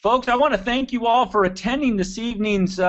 Folks, I want to thank you all for attending this evening's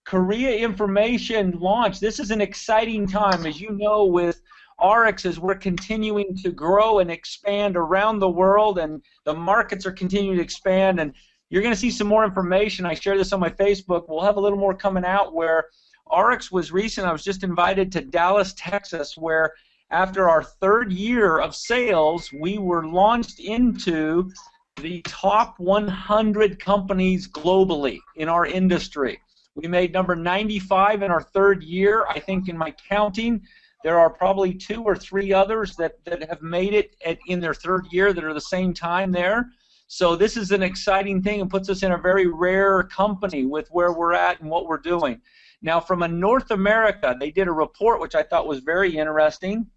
Korea information launch. This is an exciting time, as you know, with ARIIX, as we're continuing to grow and expand around the world, and the markets are continuing to expand, and you're going to see some more information. I share this on my Facebook. We'll have a little more coming out where ARIIX was recent. I was just invited to Dallas, Texas, where after our third year of sales, we were launched into the top 100 companies globally in our industry. We made number 95 in our third year. I think in my counting, there are probably 2 or 3 others that have made it in their third year that are the same time there. So this is an exciting thing and puts us in a very rare company with where we're at and what we're doing. Now, from a North America, they did a report which I thought was very interesting.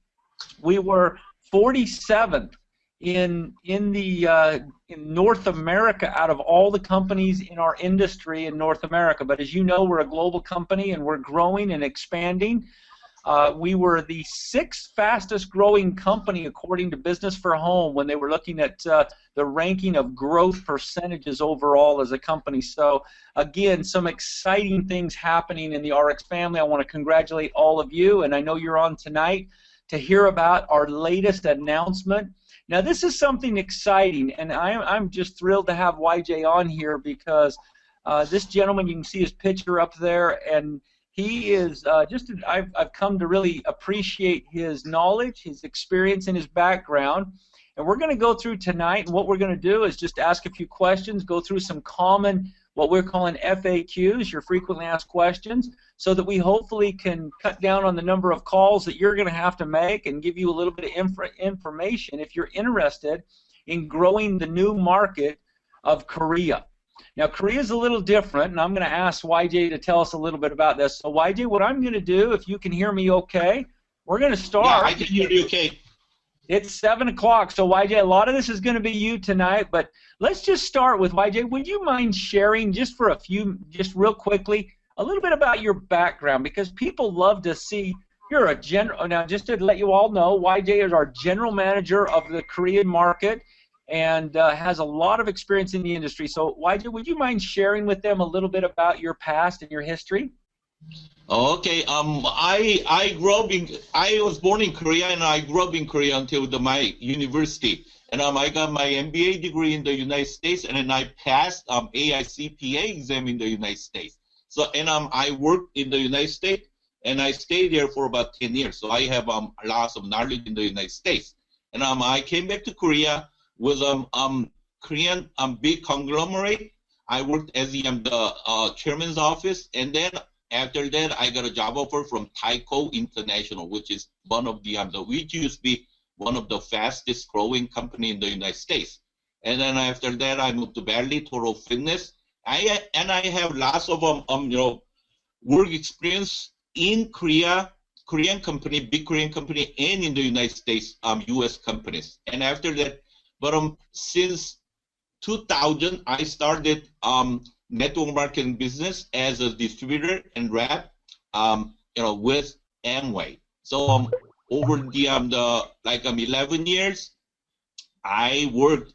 We were 47th in North America out of all the companies in our industry in North America. But as you know, we're a global company and we're growing and expanding. We were the 6th fastest growing company according to Business for Home when they were looking at the ranking of growth percentages overall as a company. So again, some exciting things happening in the ARIIX family. I want to congratulate all of you, and I know you're on tonight to hear about our latest announcement. Now this is something exciting, and I'm just thrilled to have YJ on here because this gentleman, you can see his picture up there, and he is I've come to really appreciate his knowledge, his experience, and his background. And we're going to go through tonight, and what we're going to do is just ask a few questions, go through some common, what we're calling FAQs, your frequently asked questions, so that we hopefully can cut down on the number of calls that you're going to have to make and give you a little bit of information if you're interested in growing the new market of Korea. Now, Korea is a little different, and I'm going to ask YJ to tell us a little bit about this. So, YJ, what I'm going to do, if you can hear me okay, we're going to start. Yeah, I can hear you okay. It's 7 o'clock, so YJ, a lot of this is going to be you tonight, but let's just start with YJ. Would you mind sharing just for a few, just real quickly, a little bit about your background? Because people love to see you're a general. Now, just to let you all know, YJ is our general manager of the Korean market and has a lot of experience in the industry. So, YJ, would you mind sharing with them a little bit about your past and your history? Okay. I was born in Korea, and I grew up in Korea until my university. And I got my MBA degree in the United States, and then I passed AICPA exam in the United States. So, and I worked in the United States, and I stayed there for about 10 years. So I have lots of knowledge in the United States. And I came back to Korea with Korean big conglomerate. I worked as the chairman's office, and then after that, I got a job offer from Tyco International, which is one of which used to be one of the fastest growing company in the United States. And then after that, I moved to Bally Total Fitness. I have lots of work experience in Korea, Korean company, big Korean company, and in the United States, U.S. companies. And after that, but since 2000, I started network marketing business as a distributor and rep, with Amway. So over the 11 years, I worked.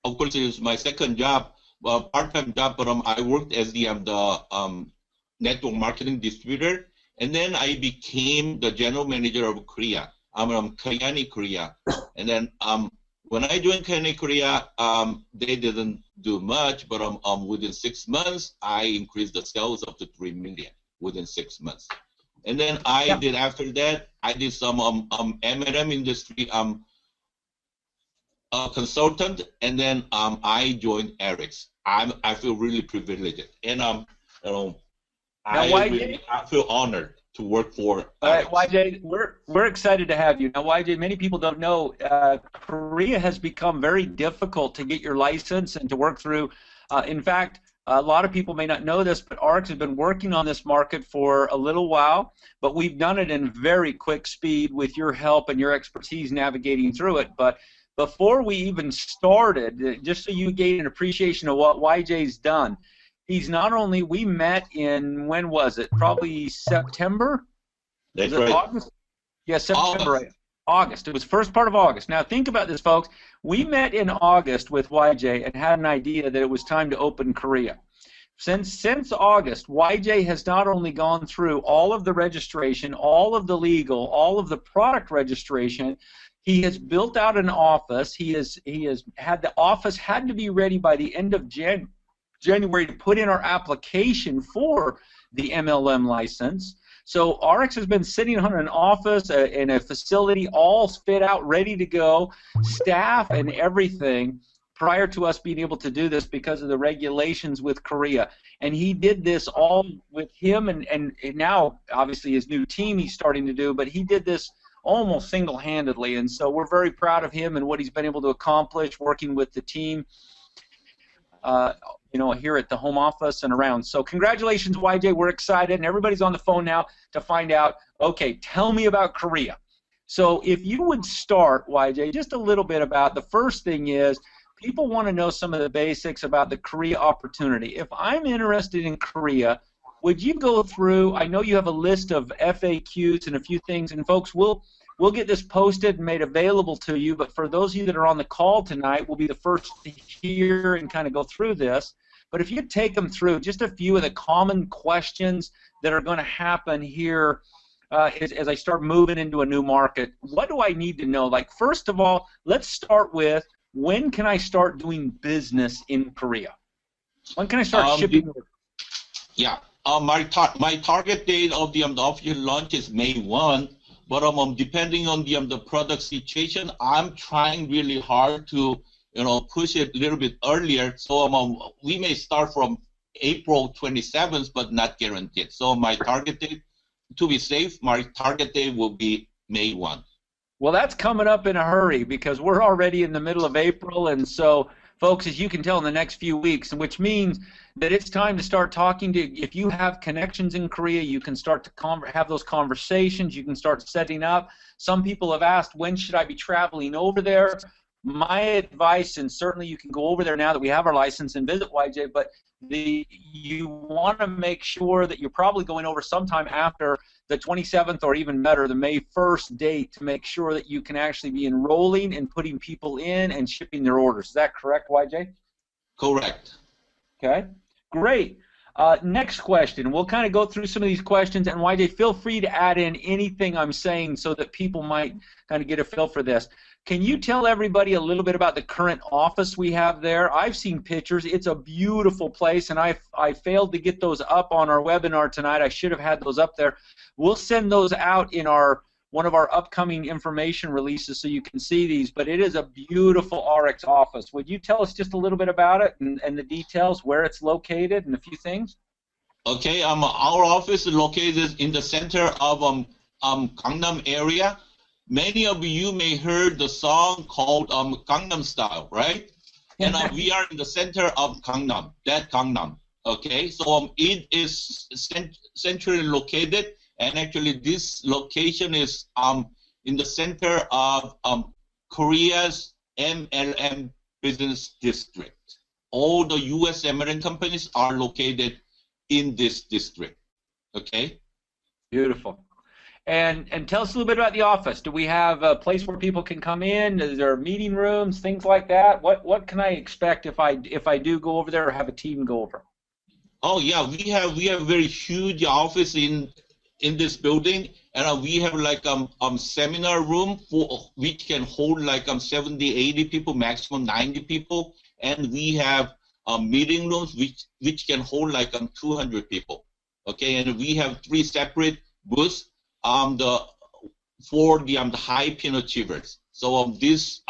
Of course, it was my second job, part-time job, but I worked as the network marketing distributor, and then I became the general manager of Korea. I'm from Kayani, Korea, and then when I joined Kayani, Korea, they didn't do much, but within 6 months, I increased the sales up to 3 million within 6 months. And then after that, I did some M&M industry consultant, and then I joined ARIIX. I feel really privileged, and I feel honored to work for ARIIX. YJ, we're excited to have you. Now, YJ, many people don't know Korea has become very difficult to get your license and to work through. In fact, a lot of people may not know this, but ARIIX has been working on this market for a little while, but we've done it in very quick speed with your help and your expertise navigating through it. But before we even started, just so you gain an appreciation of what YJ's done, he's not only, we met in, when was it? Probably September? That's right. August? Yeah, September. August. It was first part of August. Now think about this, folks. We met in August with YJ and had an idea that it was time to open Korea. Since August, YJ has not only gone through all of the registration, all of the legal, all of the product registration. He has built out an office. He has had the office had to be ready by the end of January to put in our application for the MLM license. So ARIIX has been sitting on an office and a facility all fit out, ready to go, staff and everything, prior to us being able to do this because of the regulations with Korea. And he did this all with him and now, obviously, his new team he's starting to do, but he did this almost single-handedly. And so we're very proud of him and what he's been able to accomplish working with the team, here at the home office and around. So congratulations, YJ. We're excited, and everybody's on the phone now to find out, okay, tell me about Korea. So if you would start, YJ, just a little bit about, the first thing is, people want to know some of the basics about the Korea opportunity. If I'm interested in Korea, would you go through, I know you have a list of FAQs and a few things, and folks, we'll get this posted and made available to you, but for those of you that are on the call tonight, we'll be the first to hear and kind of go through this. But if you take them through just a few of the common questions that are going to happen here as I start moving into a new market, what do I need to know? Like, first of all, let's start with, when can I start doing business in Korea? When can I start shipping? Yeah, my target date of the official launch is May 1, but depending on the product situation, I'm trying really hard to push it a little bit earlier. So we may start from April 27th, but not guaranteed. So my target date, to be safe, my target date will be May 1. Well, that's coming up in a hurry because we're already in the middle of April, and so, folks, as you can tell, in the next few weeks, which means that it's time to start talking to, if you have connections in Korea, you can start to have those conversations, you can start setting up. Some people have asked, when should I be traveling over there? My advice, and certainly you can go over there now that we have our license and visit YJ, but you want to make sure that you're probably going over sometime after the 27th, or even better, the May 1st date, to make sure that you can actually be enrolling and putting people in and shipping their orders. Is that correct, YJ? Correct. Okay, great. Next question. We'll kind of go through some of these questions, and YJ, feel free to add in anything I'm saying so that people might kind of get a feel for this. Can you tell everybody a little bit about the current office we have there? I've seen pictures. It's a beautiful place, and I failed to get those up on our webinar tonight. I should have had those up there. We'll send those out in one of our upcoming information releases so you can see these, but it is a beautiful ARIIX office. Would you tell us just a little bit about it and the details, where it's located, and a few things? Okay, our office is located in the center of Gangnam area. Many of you may heard the song called Gangnam Style, right? And we are in the center of Gangnam, that Gangnam. Okay, so it is centrally located, and actually this location is in the center of Korea's MLM business district. All the U.S. American companies are located in this district. Okay. Beautiful. And tell us a little bit about the office. Do we have a place where people can come in? Is there meeting rooms, things like that? What can I expect if I do go over there or have a team go over? Oh yeah, we have a very huge office in this building, and we have like seminar room which can hold like 70, 80 people, maximum 90 people, and we have meeting rooms which can hold like 200 people. Okay, and we have 3 separate booths for the high pin achievers. So this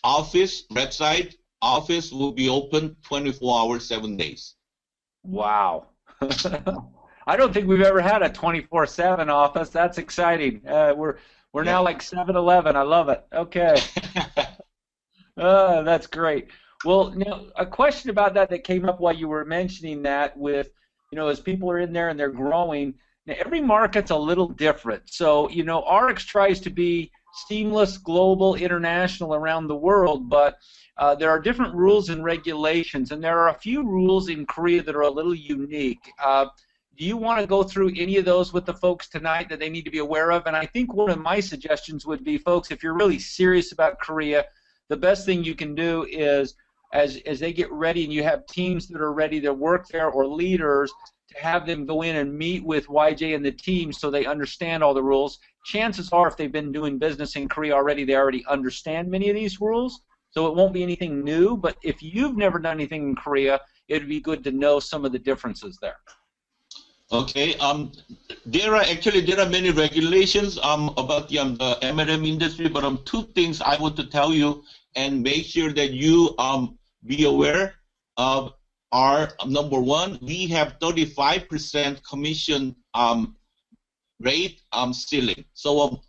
office, red side office, will be open 24 hours, 7 days. Wow. I don't think we've ever had a 24/7 office. That's exciting. We're now like 7-Eleven. I love it. Okay. That's great. Well, now a question about that came up while you were mentioning that, with, as people are in there and they're growing. Now, every market's a little different. So, ARIIX tries to be seamless, global, international around the world, but there are different rules and regulations, and there are a few rules in Korea that are a little unique. Do you want to go through any of those with the folks tonight that they need to be aware of? And I think one of my suggestions would be, folks, if you're really serious about Korea, the best thing you can do is, as they get ready and you have teams that are ready to work there or leaders, to have them go in and meet with YJ and the team so they understand all the rules. Chances are, if they've been doing business in Korea already, they already understand many of these rules, so it won't be anything new. But if you've never done anything in Korea, it would be good to know some of the differences there. Okay. There are many regulations about the MLM industry, but two things I want to tell you and make sure that you be aware of are, number one, we have 35% commission rate ceiling. So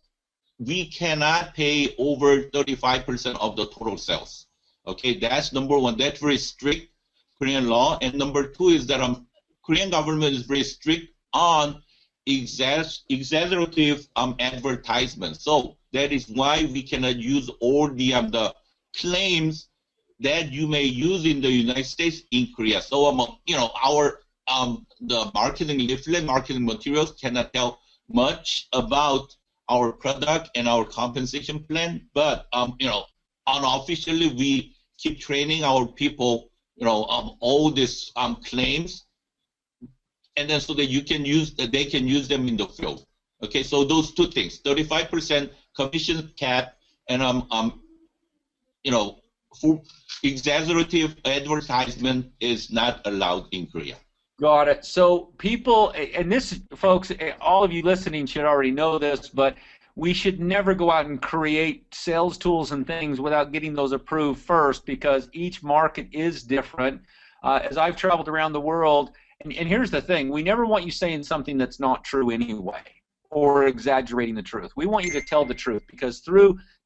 we cannot pay over 35% of the total sales. Okay, that's number one. That's very strict Korean law. And number two is that Korean government is very strict on exaggerative advertisement. So that is why we cannot use all the claims that you may use in the United States in Korea. So our the marketing leaflet, marketing materials cannot tell much about our product and our compensation plan, but unofficially we keep training our people, all these claims, and then so that they can use them in the field. Okay, so those two things: 35% commission cap, and for exaggerative advertisement is not allowed in Korea. Got it. So people, and this, folks, all of you listening should already know this, but we should never go out and create sales tools and things without getting those approved first, because each market is different. As I've traveled around the world, and here's the thing, we never want you saying something that's not true anyway, or exaggerating the truth. We want you to tell the truth, because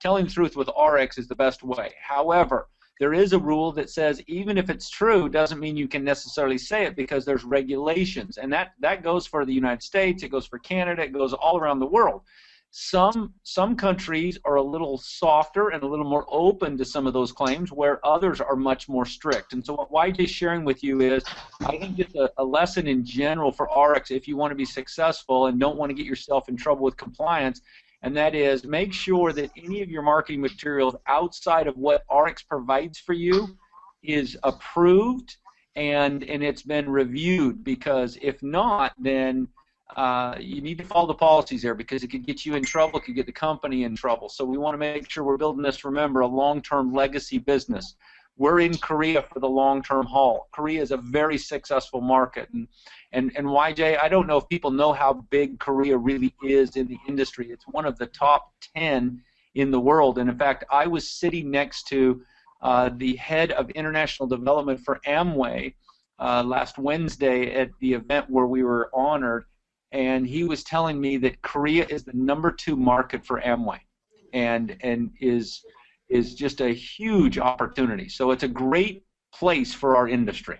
telling the truth with ARIIX is the best way. However, there is a rule that says even if it's true, doesn't mean you can necessarily say it, because there's regulations, and that goes for the United States, it goes for Canada, it goes all around the world. Some countries are a little softer and a little more open to some of those claims, where others are much more strict. And so what YJ is sharing with you is, I think, just a lesson in general for ARIIX if you want to be successful and don't want to get yourself in trouble with compliance, and that is, make sure that any of your marketing materials outside of what ARIIX provides for you is approved and it's been reviewed, because if not, then you need to follow the policies there, because it could get you in trouble, it could get the company in trouble. So we want to make sure we're building this, remember, a long-term legacy business. We're in Korea for the long-term haul. Korea is a very successful market. And YJ, I don't know if people know how big Korea really is in the industry. It's one of the top 10 in the world. And in fact, I was sitting next to the head of international development for Amway last Wednesday at the event where we were honored, and he was telling me that Korea is the #2 market for Amway, and is just a huge opportunity. So it's a great place for our industry.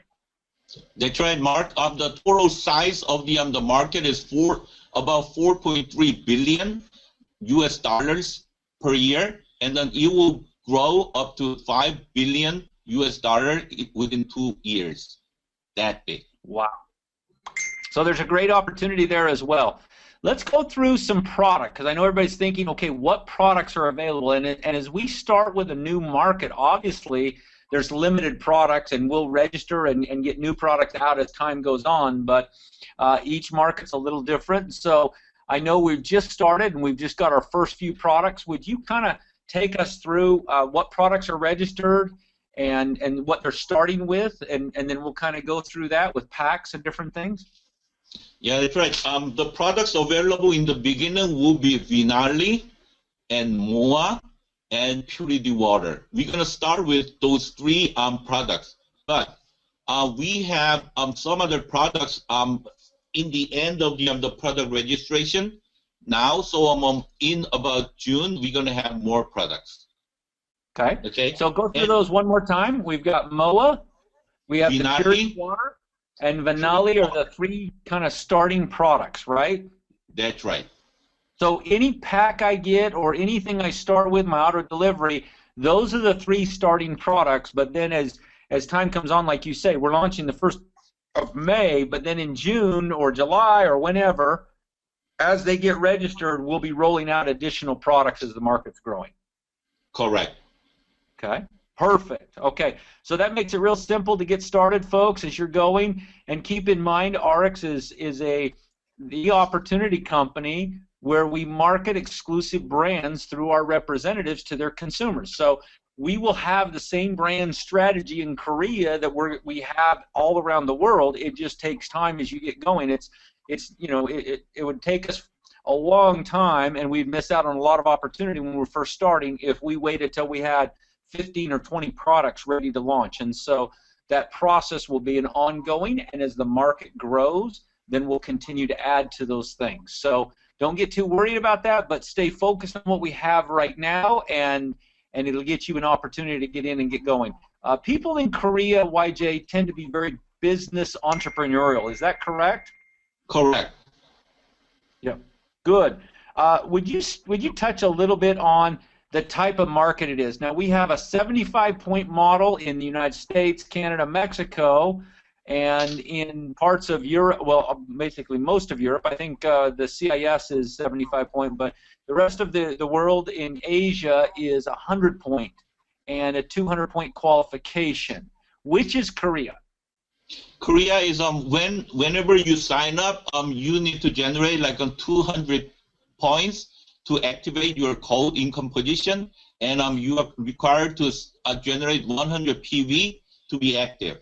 That's right, Mark. The total size of the market is about 4.3 billion US dollars per year, and then it will grow up to 5 billion US dollar within 2 years. That big. Wow. So there's a great opportunity there as well. Let's go through some product, because I know everybody's thinking, okay, what products are available? And as we start with a new market, obviously there's limited products, and we'll register and get new products out as time goes on, but each market's a little different. So I know we've just started and we've just got our first few products. Would you kind of take us through what products are registered and what they're starting with, and then we'll kind of go through that with packs and different things? Yeah, that's right. The products available in the beginning will be Vinali and Moa and Purity Water. We're going to start with those three products. But we have some other products in the end of the product registration now. So in about June, we're going to have more products. Okay. Okay. So go through those one more time. We've got Moa, we have Vinali, the Purity Water, and Vinali are the three kind of starting products, right? That's right. So any pack I get or anything I start with, my auto delivery, those are the three starting products. But then as time comes on, like you say, we're launching the first of May, but then in June or July or whenever, as they get registered, we'll be rolling out additional products as the market's growing. Correct. Okay, perfect. Okay, so that makes it real simple to get started, folks, as you're going. And keep in mind, ARIIX is the opportunity company where we market exclusive brands through our representatives to their consumers. So we will have the same brand strategy in Korea that we have all around the world. It just takes time as you get going. It would take us a long time, and we'd miss out on a lot of opportunity when we were first starting if we waited till we had 15 or 20 products ready to launch. And so that process will be an ongoing, and as the market grows, then we'll continue to add to those things. So don't get too worried about that, but stay focused on what we have right now, and it'll get you an opportunity to get in and get going. People in Korea, YJ, tend to be very business entrepreneurial. Is that correct? Correct. Yeah. Good. Would you touch a little bit on the type of market it is? Now, we have a 75-point model in the United States, Canada, Mexico, and in parts of Europe, well, basically most of Europe. I think the CIS is 75-point, but the rest of the world in Asia is 100-point and a 200-point qualification. Which is Korea? Korea is whenever you sign up, you need to generate like 200 points to activate your code income position, and you are required to generate 100 PV to be active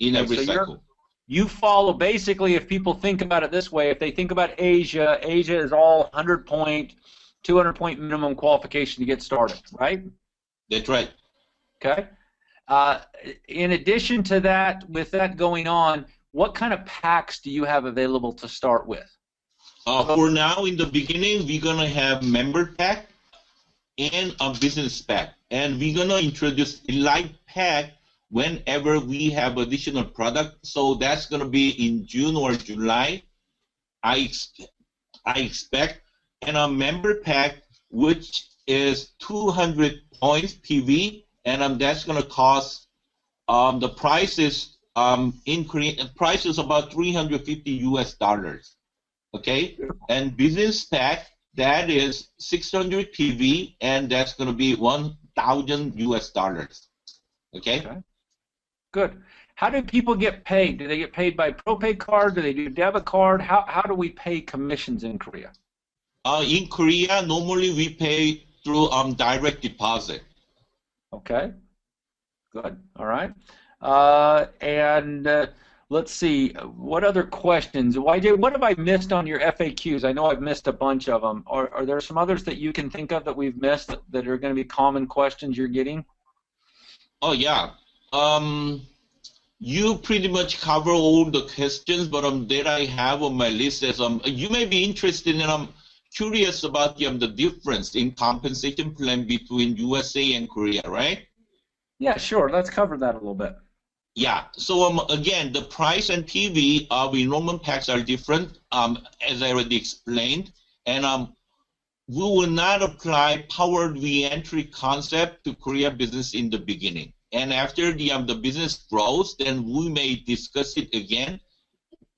in every cycle. You follow, basically, if people think about it this way, if they think about Asia, Asia is all 100-point, 200-point minimum qualification to get started, right? That's right. Okay. In addition to that, with that going on, what kind of packs do you have available to start with? For now, in the beginning, we're going to have member pack and a business pack. And we're going to introduce Elite pack whenever we have additional product. So that's going to be in June or July, I expect. And a member pack, which is 200 points PV, and that's going to cost, the price is in Korean, price is about $350 US. Okay, and business pack, that is 600 PV, and that's going to be $1,000 US. Okay. Good. How do people get paid? Do they get paid by ProPay card? Do they do debit card? How do we pay commissions in Korea? In Korea, normally we pay through direct deposit. Okay. Good. All right. Let's see. What other questions? YJ, what have I missed on your FAQs? I know I've missed a bunch of them. Are there some others that you can think of that we've missed that are going to be common questions you're getting? Oh, yeah. You pretty much cover all the questions, but that I have on my list is you may be interested in curious about the difference in compensation plan between USA and Korea, right? Yeah, sure. Let's cover that a little bit. Yeah. So again, the price and PV of enrollment packs are different, as I already explained, and we will not apply powered re-entry concept to Korea business in the beginning. And after the business grows, then we may discuss it again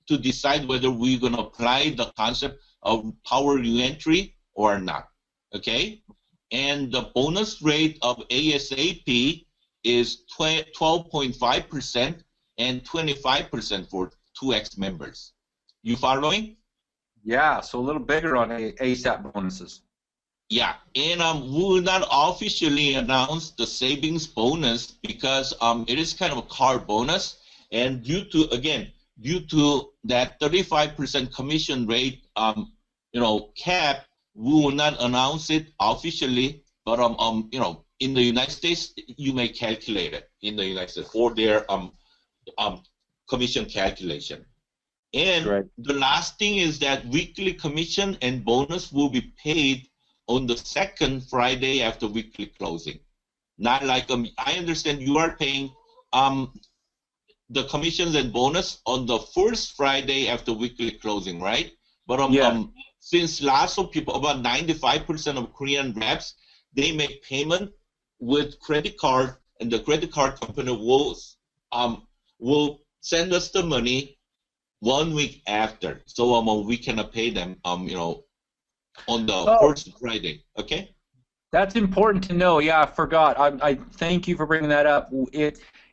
to decide whether we're going to apply the concept of power re-entry or not. Okay? And the bonus rate of ASAP is 12.5% and 25% for 2X members. You following? Yeah, so a little bigger on ASAP bonuses. Yeah, and we will not officially announce the savings bonus because it is kind of a car bonus, and due to that 35% commission rate, cap, we will not announce it officially. But in the United States, you may calculate it in the United States for their commission calculation. And Right. The last thing is that weekly commission and bonus will be paid on the second Friday after weekly closing. Not like I understand you are paying the commissions and bonus on the first Friday after weekly closing, right? But Yeah. Since lots of people, about 95% of Korean reps, they make payment with credit card, and the credit card company will send us the money 1 week after, so we cannot pay them on the Oh, first Friday. Okay. that's important to know. Yeah, I forgot. I thank you for bringing that up.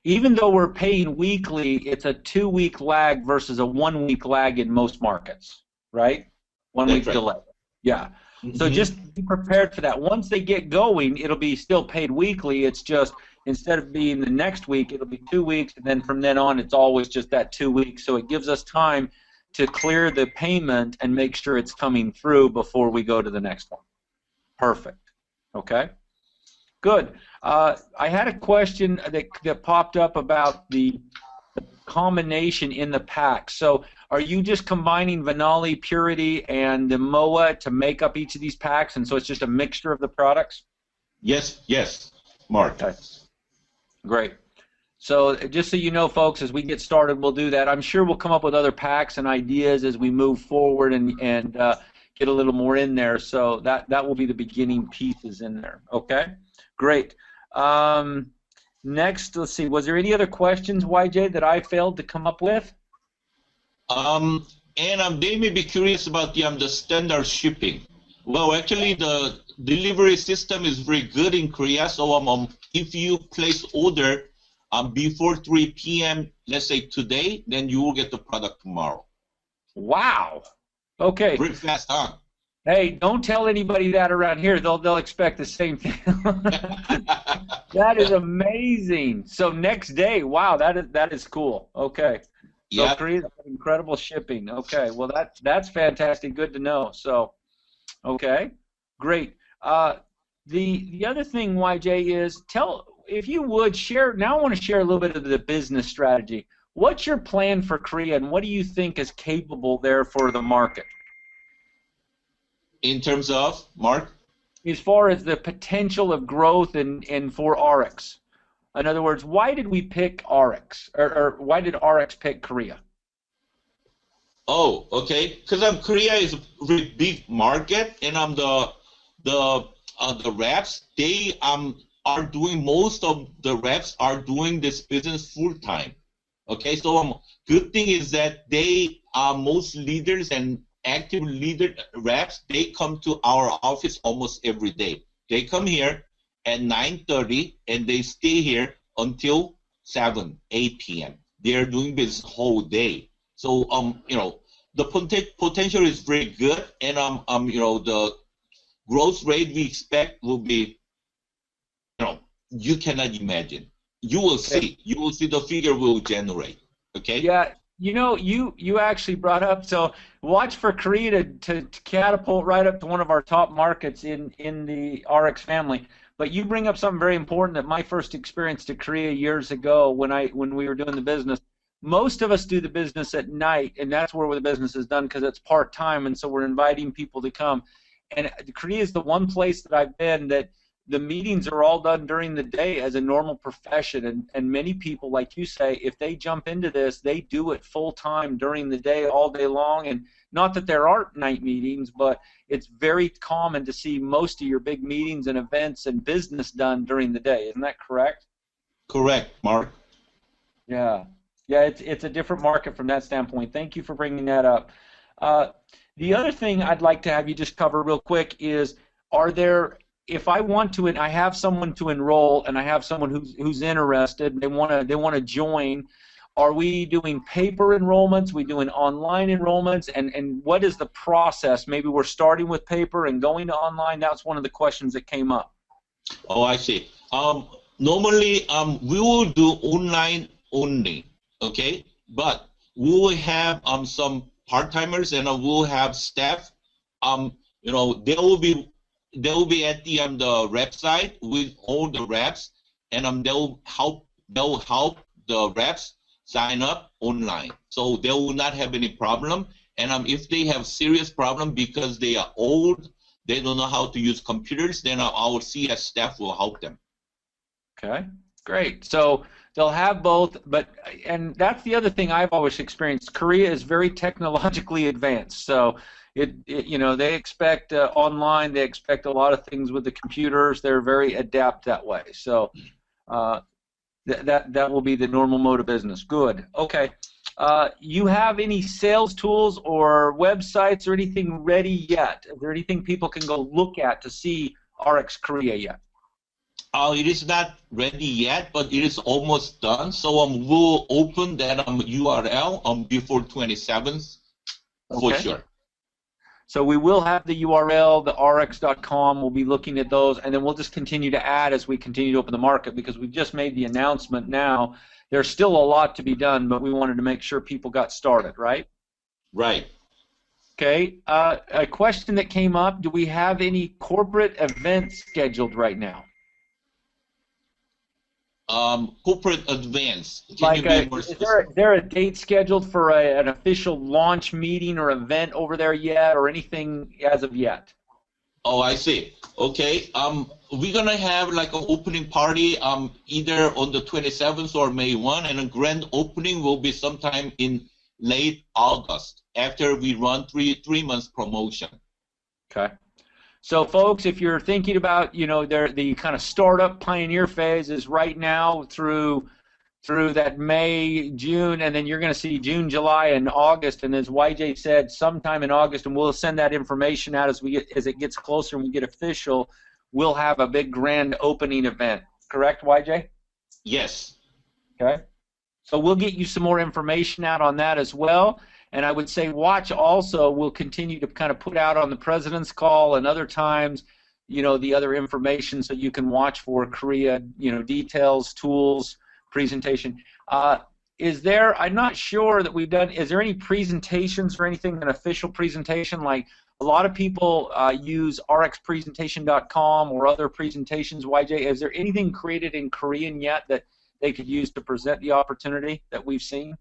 Even though we're paying weekly, it's a 2 week lag versus a 1 week lag in most markets, right? One That's week right. delay. Yeah. So Hmm. just be prepared for that. Once they get going, it'll be still paid weekly. It's just instead of being the next week, it'll be 2 weeks, and then from then on, it's always just that 2 weeks. So it gives us time to clear the payment and make sure it's coming through before we go to the next one. Perfect. Okay. Good. I had a question that popped up about the combination in the pack. So are you just combining Vanali, Purity, and the MOA to make up each of these packs, and so it's just a mixture of the products? Yes, yes, Mark. Okay, great. So just so you know, folks, as we get started, we'll do that. I'm sure we'll come up with other packs and ideas as we move forward and get a little more in there. So that will be the beginning pieces in there. Okay, great. Next, let's see. Was there any other questions, YJ, that I failed to come up with? And they may be curious about the standard shipping. Well, actually, the delivery system is very good in Korea. So if you place order before 3 p.m., let's say today, then you will get the product tomorrow. Wow. Okay. Very fast, huh? Hey, don't tell anybody that around here. They'll expect the same thing. That is amazing. So next day, wow, that is cool. Okay. So Yeah. Korea's incredible shipping. Okay. Well, that's fantastic. Good to know. So, okay, great. The other thing, YJ, is if you would share. Now I want to share a little bit of the business strategy. What's your plan for Korea, and what do you think is capable there for the market? In terms of, Mark? As far as the potential of growth and for ARIIX. In other words, why did we pick ARIIX, or why did ARIIX pick Korea? Oh, okay. Because Korea is a very big market, and the reps they are doing most of the reps are doing this business full time. Okay, so good thing is that they are most leaders and active leader reps. They come to our office almost every day. They come here at 9:30 and they stay here until 7, 8 p.m. They are doing this whole day. So the potential is very good, and the growth rate we expect will be you cannot imagine. You will Okay. see. You will see the figure will generate. Okay. Yeah, you actually brought up, so watch for Korea to catapult right up to one of our top markets in the ARIIX family. But you bring up something very important that my first experience to Korea years ago when we were doing the business. Most of us do the business at night, and that's where the business is done because it's part time, and so we're inviting people to come. And Korea is the one place that I've been that the meetings are all done during the day as a normal profession, and many people, like you say, if they jump into this, they do it full time during the day, all day long. And not that there aren't night meetings, but it's very common to see most of your big meetings and events and business done during the day. Isn't that correct? Correct, Mark. Yeah, yeah, it's a different market from that standpoint. Thank you for bringing that up. Uh, the other thing I'd like to have you just cover real quick is, are there, if I want to, and I have someone to enroll, and I have someone who's interested, they want to join, are we doing paper enrollments? We doing online enrollments? And what is the process? Maybe we're starting with paper and going to online. That's one of the questions that came up. Oh, I see. Normally, we will do online only, okay? But we will have some part-timers and we'll have staff. They will be at the rep site with all the reps, and they'll help the reps sign up online, so they will not have any problem. And if they have serious problem because they are old, they don't know how to use computers, then our CS staff will help them. Okay, great. So they'll have both, and that's the other thing I've always experienced. Korea is very technologically advanced, so they expect online, they expect a lot of things with the computers. They're very adept that way. So That will be the normal mode of business. Good. Okay. You have any sales tools or websites or anything ready yet? Is there anything people can go look at to see ARIIX Korea yet? It is not ready yet, but it is almost done. So we'll open that URL before 27th for sure. So we will have the URL, the ARIIX.com. We'll be looking at those, and then we'll just continue to add as we continue to open the market, because we've just made the announcement now. There's still a lot to be done, but we wanted to make sure people got started, right? Right. Okay. A question that came up, do we have any corporate events scheduled right now? Corporate advance. Is there a date scheduled for an official launch meeting or event over there yet, or anything as of yet? Oh, I see. Okay. We're gonna have like an opening party either on the 27th or May 1, and a grand opening will be sometime in late August after we run three months promotion. Okay. So, folks, if you're thinking about, the kind of startup pioneer phase is right now through that May, June, and then you're going to see June, July, and August. And as YJ said, sometime in August, and we'll send that information out as it gets closer and we get official. We'll have a big grand opening event. Correct, YJ? Yes. Okay. So we'll get you some more information out on that as well. And I would say watch also, we'll continue to kind of put out on the President's Call and other times, the other information, so you can watch for Korea, details, tools, presentation. I'm not sure that we've done, is there any presentations or anything, an official presentation? Like a lot of people use ARIIXpresentation.com or other presentations. YJ, is there anything created in Korean yet that they could use to present the opportunity that we've seen?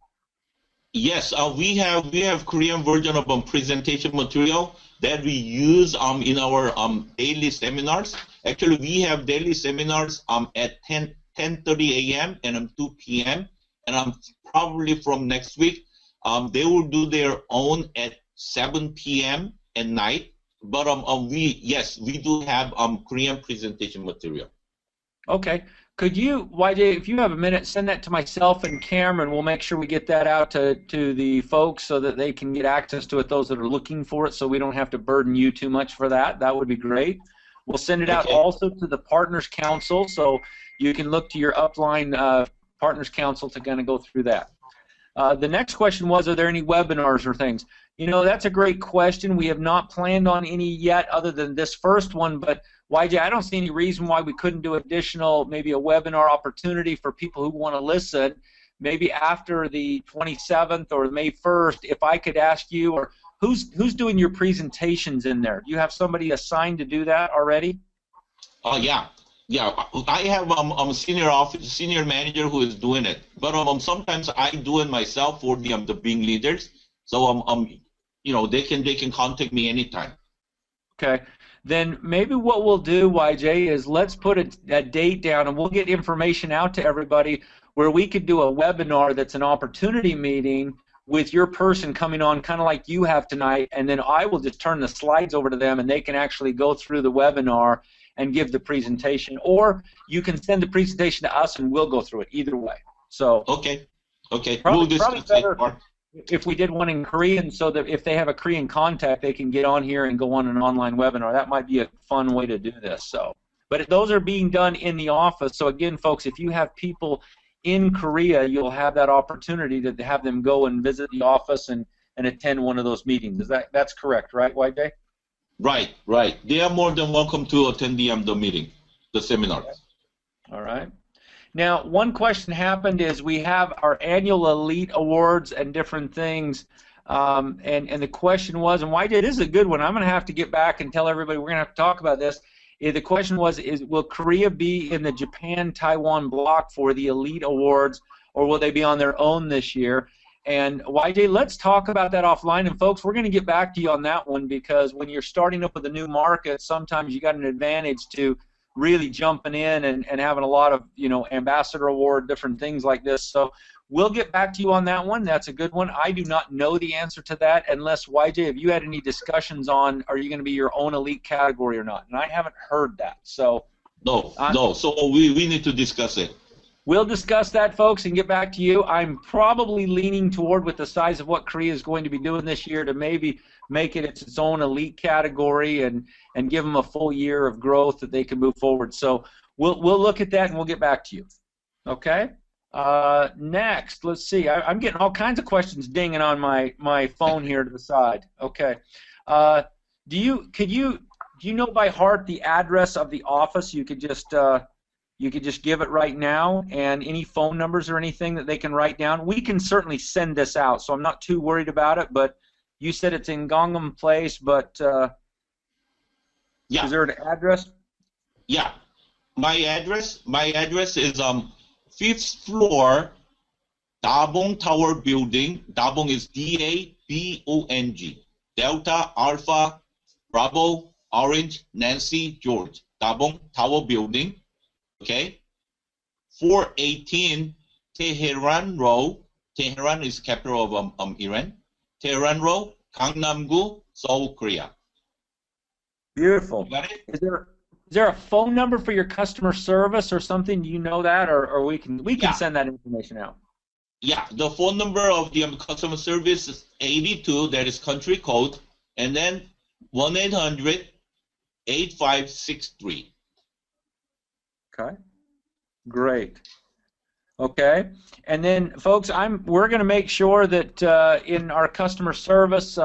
Yes, we have Korean version of presentation material that we use in our daily seminars. Actually, we have daily seminars at 10:30 a.m. and 2 p.m. and probably from next week they will do their own at 7 p.m. at night. But we do have Korean presentation material. Okay. Could you, YJ, if you have a minute, send that to myself and Cameron. We'll make sure we get that out to the folks so that they can get access to it, those that are looking for it, so we don't have to burden you too much for that. That would be great. We'll send it out also to the Partners Council, so you can look to your upline Partners Council to kind of go through that. The next question was, are there any webinars or things? That's a great question. We have not planned on any yet other than this first one, but YJ, I don't see any reason why we couldn't do additional, maybe a webinar opportunity for people who want to listen, maybe after the 27th or May 1st. If I could ask you, or who's doing your presentations in there? Do you have somebody assigned to do that already? Yeah. I have a senior manager who is doing it, but sometimes I do it myself for the Bing leaders. So they can contact me anytime. Okay. Then maybe what we'll do, YJ, is let's put a date down, and we'll get information out to everybody where we could do a webinar that's an opportunity meeting with your person coming on, kind of like you have tonight, and then I will just turn the slides over to them, and they can actually go through the webinar and give the presentation, or you can send the presentation to us, and we'll go through it. Either way. So. Okay. Probably better if we did one in Korean, so that if they have a Korean contact, they can get on here and go on an online webinar. That might be a fun way to do this. So, but those are being done in the office. So again, folks, if you have people in Korea, you'll have that opportunity to have them go and visit the office and attend one of those meetings. That's correct, right, YJ? Right. They are more than welcome to attend the meeting, the seminar. Okay. All right. Now, one question happened is we have our annual Elite Awards and different things, and the question was, and YJ, this is a good one. I'm going to have to get back and tell everybody we're going to have to talk about this. The question was, will Korea be in the Japan-Taiwan block for the Elite Awards, or will they be on their own this year? And YJ, let's talk about that offline. And folks, we're going to get back to you on that one, because when you're starting up with a new market, sometimes you got an advantage to really jumping in and having a lot of, ambassador award, different things like this. So we'll get back to you on that one. That's a good one. I do not know the answer to that unless, YJ, have you had any discussions on, are you going to be your own elite category or not? And I haven't heard that. So No. So we need to discuss it. We'll discuss that, folks, and get back to you. I'm probably leaning toward, with the size of what Korea is going to be doing this year, to maybe make it its own elite category and give them a full year of growth that they can move forward. So we'll look at that and we'll get back to you. Okay. Next, let's see. I'm getting all kinds of questions dinging on my phone here to the side. Okay. Do you know by heart the address of the office? You could just give it right now, and any phone numbers or anything that they can write down. We can certainly send this out, so I'm not too worried about it. But you said it's in Gangnam Place, but yeah. Is there an address? Yeah. My address is 5th floor, Dabong Tower Building. Dabong is D-A-B-O-N-G. Delta, Alpha, Bravo, Orange, Nancy, George. Dabong Tower Building. Okay. 418 Tehran Road. Tehran is capital of Iran. Tehran Road, Gangnam-gu, Seoul, Korea. Beautiful. You got it? Is there a phone number for your customer service or something? Do you know that, or we can send that information out? Yeah, the phone number of the customer service is 82. That is country code, and then 1-800-8563. Okay. Great. Okay. And then, folks, we're going to make sure that in our customer service,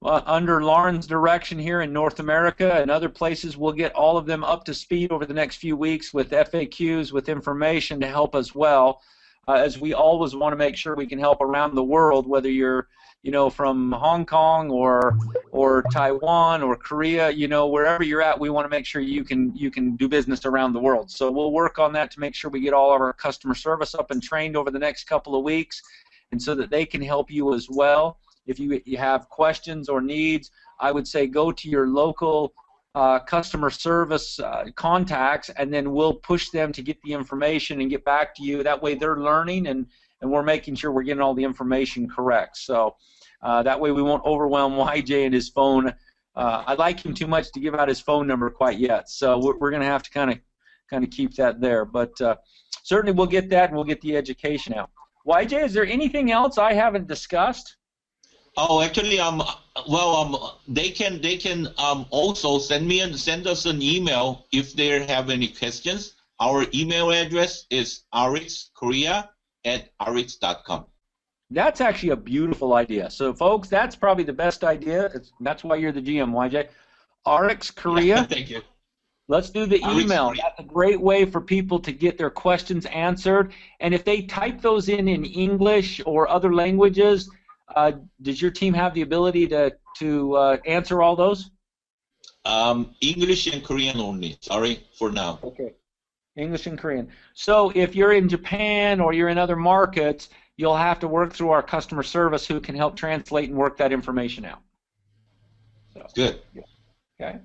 under Lauren's direction here in North America and other places, we'll get all of them up to speed over the next few weeks with FAQs, with information to help as well, as we always want to make sure we can help around the world, whether you're from Hong Kong or Taiwan or Korea, wherever you're at, we want to make sure you can do business around the world. So we'll work on that to make sure we get all of our customer service up and trained over the next couple of weeks, and so that they can help you as well. If you have questions or needs, I would say go to your local customer service contacts, and then we'll push them to get the information and get back to you. That way they're learning, and we're making sure we're getting all the information correct. So that way we won't overwhelm YJ and his phone. I like him too much to give out his phone number quite yet, so we're going to have to kind of keep that there. But certainly we'll get that, and we'll get the education out. YJ, is there anything else I haven't discussed? Oh, actually, they can also send us an email if they have any questions. Our email address is ARIIX@ARIIX.com. That's actually a beautiful idea. So, folks, that's probably the best idea. That's why you're the GM, YJ. ARIIX Korea. Thank you. Let's do the email. That's a great way for people to get their questions answered. And if they type those in English or other languages, does your team have the ability to answer all those? English and Korean only. Sorry for now. Okay. English and Korean. So if you're in Japan or you're in other markets, you'll have to work through our customer service, who can help translate and work that information out. So, good. Yeah. Okay.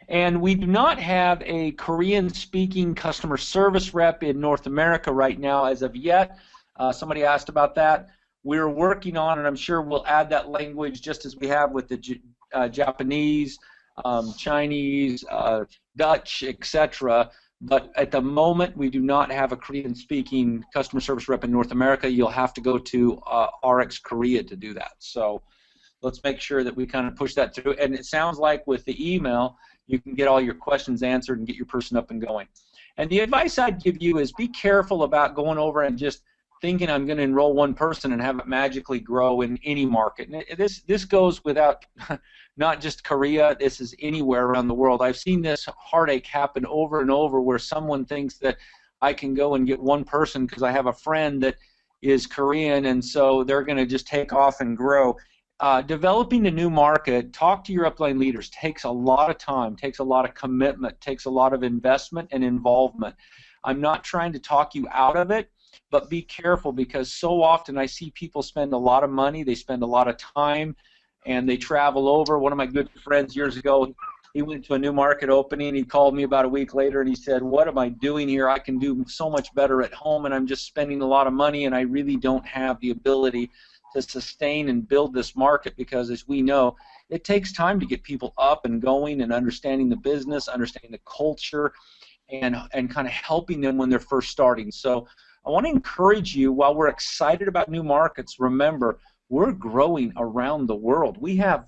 And we do not have a Korean-speaking customer service rep in North America right now as of yet. Somebody asked about that. We're working on, and I'm sure we'll add that language just as we have with the Japanese, Chinese, Dutch, etc. But at the moment, we do not have a Korean-speaking customer service rep in North America. You'll have to go to ARIIX Korea to do that. So let's make sure that we kind of push that through. And it sounds like with the email, you can get all your questions answered and get your person up and going. And the advice I'd give you is be careful about going over and just thinking I'm going to enroll one person and have it magically grow in any market. And this goes without not just Korea. This is anywhere around the world. I've seen this heartache happen over and over, where someone thinks that I can go and get one person because I have a friend that is Korean, and so they're going to just take off and grow. Developing a new market, talk to your upline leaders, takes a lot of time, takes a lot of commitment, takes a lot of investment and involvement. I'm not trying to talk you out of it, but be careful, because so often I see people spend a lot of money, they spend a lot of time, and they travel over. One of my good friends years ago, he went to a new market opening. He called me about a week later and he said, "What am I doing here? I can do so much better at home, and I'm just spending a lot of money, and I really don't have the ability to sustain and build this market," because, as we know, it takes time to get people up and going and understanding the business, understanding the culture. and kind of helping them when they're first starting. So I want to encourage you, while we're excited about new markets, remember, we're growing around the world. We have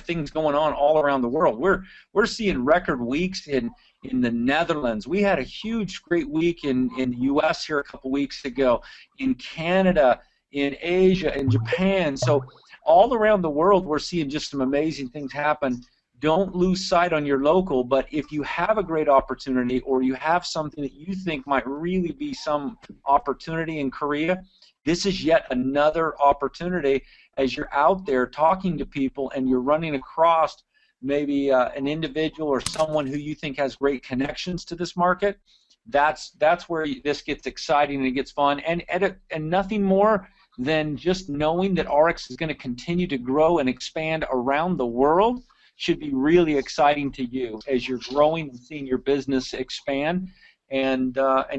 things going on all around the world. We're seeing record weeks in the Netherlands. We had a huge, great week in the U.S. here a couple weeks ago, in Canada, in Asia, in Japan. So all around the world, we're seeing just some amazing things happen. Don't lose sight on your local, but if you have a great opportunity or you have something that you think might really be some opportunity in Korea, this is yet another opportunity as you're out there talking to people and you're running across maybe an individual or someone who you think has great connections to this market. That's where this gets exciting and it gets fun, and nothing more than just knowing that ARIIX is going to continue to grow and expand around the world should be really exciting to you as you're growing and seeing your business expand, and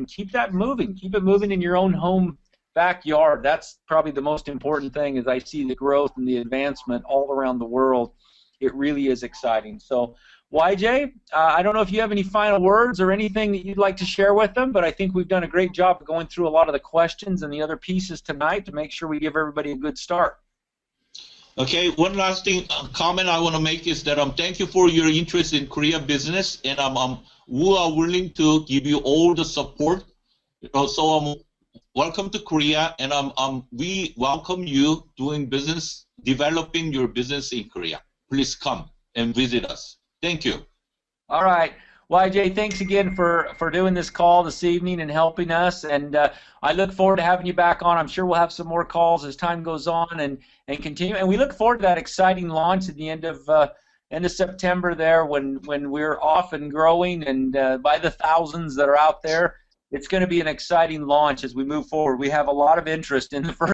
keep that moving. Keep it moving in your own home backyard. That's probably the most important thing. As I see the growth and the advancement all around the world, it really is exciting. So YJ, I don't know if you have any final words or anything that you'd like to share with them, but I think we've done a great job of going through a lot of the questions and the other pieces tonight to make sure we give everybody a good start. Okay, one last thing, comment I want to make is that thank you for your interest in Korea business, and we are willing to give you all the support. So welcome to Korea, and we welcome you doing business, developing your business in Korea. Please come and visit us. Thank you. All right. YJ, thanks again for doing this call this evening and helping us, and I look forward to having you back on. I'm sure we'll have some more calls as time goes on and continue, and we look forward to that exciting launch at the end of September there when we're off and growing, and by the thousands that are out there. It's going to be an exciting launch as we move forward. We have a lot of interest in the first